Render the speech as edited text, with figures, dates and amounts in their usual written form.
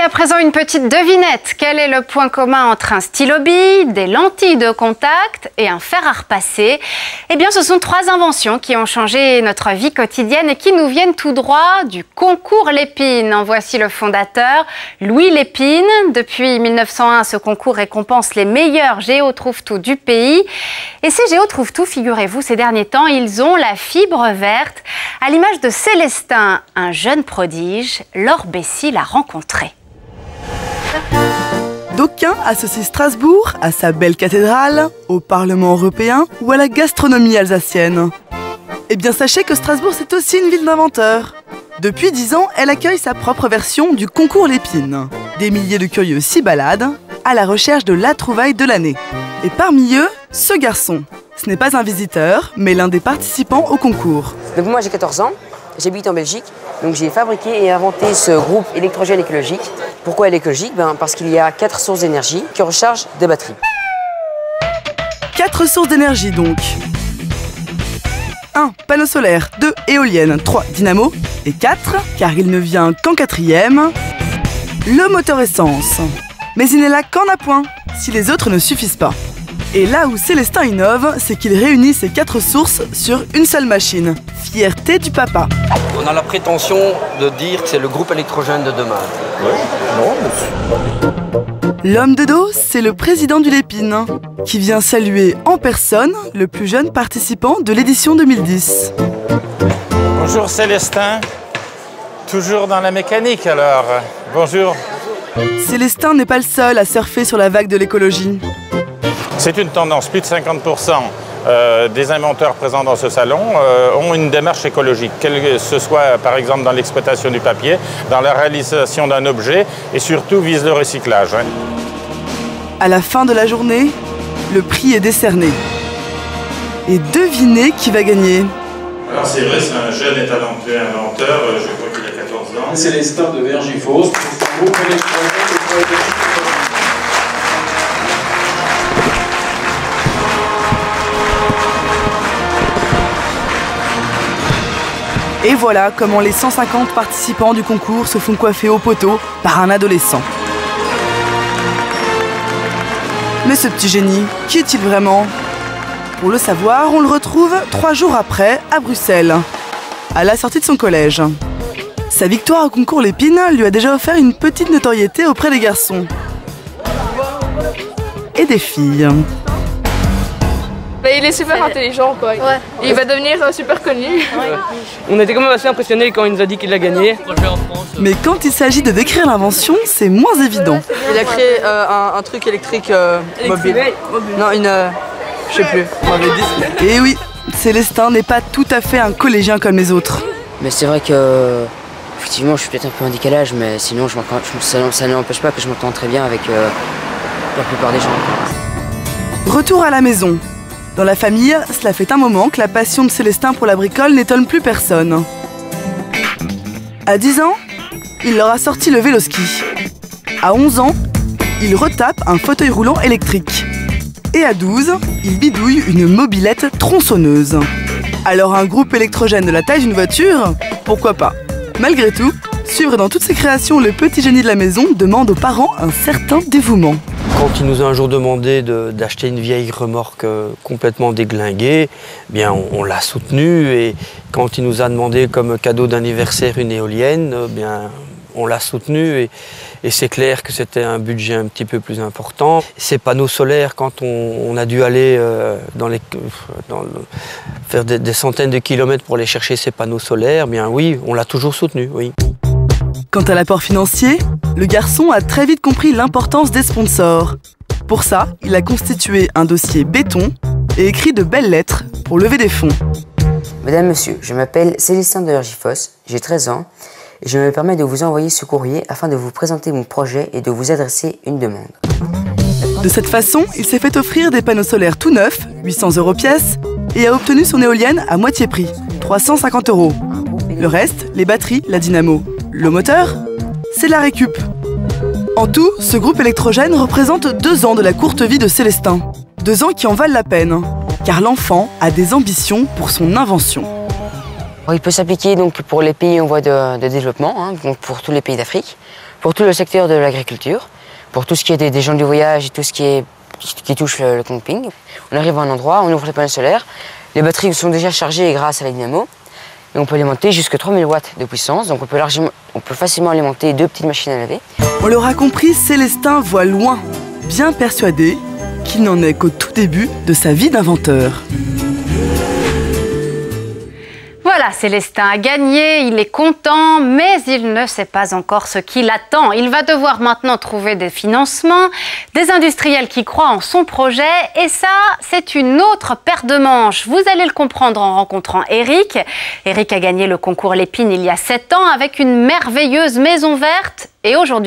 à présent une petite devinette. Quel est le point commun entre un stylo-bille, des lentilles de contact et un fer à repasser? Eh bien, ce sont trois inventions qui ont changé notre vie quotidienne et qui nous viennent tout droit du concours Lépine. En voici le fondateur, Louis Lépine. Depuis 1901, ce concours récompense les meilleurs géotrouve-tout du pays. Et ces géotrouve-tout, figurez-vous, ces derniers temps, ils ont la fibre verte. À l'image de Célestin, un jeune prodige, Laure Bessy l'a rencontré. D'aucuns associent Strasbourg à sa belle cathédrale, au Parlement européen ou à la gastronomie alsacienne. Eh bien, sachez que Strasbourg, c'est aussi une ville d'inventeurs. Depuis 10 ans, elle accueille sa propre version du concours Lépine. Des milliers de curieux s'y baladent, à la recherche de la trouvaille de l'année. Et parmi eux, ce garçon. Ce n'est pas un visiteur, mais l'un des participants au concours. Donc moi, j'ai 14 ans. J'habite en Belgique, donc j'ai fabriqué et inventé ce groupe électrogène écologique. Pourquoi elle est écologique? Parce qu'il y a 4 sources d'énergie qui rechargent des batteries. 4 sources d'énergie donc. 1. Panneau solaire, 2. Éolienne, 3. Dynamo et 4, car il ne vient qu'en 4e, le moteur essence. Mais il n'est là qu'en appoint, si les autres ne suffisent pas. Et là où Célestin innove, c'est qu'il réunit ces 4 sources sur une seule machine. Fierté du papa. On a la prétention de dire que c'est le groupe électrogène de demain. L'homme de dos, c'est le président du Lépine, qui vient saluer en personne le plus jeune participant de l'édition 2010. Bonjour Célestin, toujours dans la mécanique alors. Bonjour. Célestin n'est pas le seul à surfer sur la vague de l'écologie. C'est une tendance, plus de 50% des inventeurs présents dans ce salon ont une démarche écologique, que ce soit par exemple dans l'exploitation du papier, dans la réalisation d'un objet et surtout vise le recyclage. À la fin de la journée, le prix est décerné. Et devinez qui va gagner. Alors c'est vrai, c'est un jeune et talentueux inventeur, je crois qu'il a 14 ans. Célestin de Vergifos, pour son groupe électrogène. Et voilà comment les 150 participants du concours se font coiffer au poteau par un adolescent. Mais ce petit génie, qui est-il vraiment? Pour le savoir, on le retrouve 3 jours après à Bruxelles, à la sortie de son collège. Sa victoire au concours Lépine lui a déjà offert une petite notoriété auprès des garçons. Et des filles. Il est super intelligent, quoi. Ouais. Il va devenir super connu. Ouais. On était quand même assez impressionnés quand il nous a dit qu'il l'a gagné. Mais quand il s'agit de décrire l'invention, c'est moins évident. Il a créé un truc électrique mobile. Non, je sais plus. Et oui, Célestin n'est pas tout à fait un collégien comme les autres. Mais c'est vrai que, effectivement, je suis peut-être un peu en décalage, mais sinon, ça n'empêche pas que je m'entends très bien avec la plupart des gens. Retour à la maison. Dans la famille, cela fait un moment que la passion de Célestin pour la bricole n'étonne plus personne. À 10 ans, il leur a sorti le vélo-ski. À 11 ans, il retape un fauteuil roulant électrique. Et à 12, il bidouille une mobilette tronçonneuse. Alors un groupe électrogène de la taille d'une voiture, pourquoi pas? Malgré tout, suivre dans toutes ses créations le petit génie de la maison demande aux parents un certain dévouement. Quand il nous a un jour demandé d'acheter une vieille remorque complètement déglinguée, bien on l'a soutenu. Et quand il nous a demandé comme cadeau d'anniversaire une éolienne, bien on l'a soutenu. Et c'est clair que c'était un budget un petit peu plus important. Ces panneaux solaires, quand on a dû aller faire des centaines de kilomètres pour aller chercher ces panneaux solaires, bien oui, on l'a toujours soutenu, oui. Quant à l'apport financier, le garçon a très vite compris l'importance des sponsors. Pour ça, il a constitué un dossier béton et écrit de belles lettres pour lever des fonds. Mesdames, Messieurs, je m'appelle Célestin de Vergifos, j'ai 13 ans et je me permets de vous envoyer ce courrier afin de vous présenter mon projet et de vous adresser une demande. De cette façon, il s'est fait offrir des panneaux solaires tout neufs, 800 € pièce, et a obtenu son éolienne à moitié prix, 350 €. Le reste, les batteries, la dynamo. Le moteur, c'est la récup. En tout, ce groupe électrogène représente 2 ans de la courte vie de Célestin. 2 ans qui en valent la peine, car l'enfant a des ambitions pour son invention. Il peut s'appliquer donc pour les pays en voie de développement, donc pour tous les pays d'Afrique, pour tout le secteur de l'agriculture, pour tout ce qui est des gens du voyage et tout ce qui touche le camping. On arrive à un endroit, on ouvre les panneaux solaires, les batteries sont déjà chargées grâce à la dynamo, et on peut alimenter jusqu'à 3000 watts de puissance, donc on peut facilement alimenter 2 petites machines à laver. On l'aura compris, Célestin voit loin, bien persuadé qu'il n'en est qu'au tout début de sa vie d'inventeur. Voilà, Célestin a gagné, il est content, mais il ne sait pas encore ce qui l'attend. Il va devoir maintenant trouver des financements, des industriels qui croient en son projet, et ça, c'est une autre paire de manches. Vous allez le comprendre en rencontrant Eric. Eric a gagné le concours Lépine il y a 7 ans avec une merveilleuse maison verte, et aujourd'hui,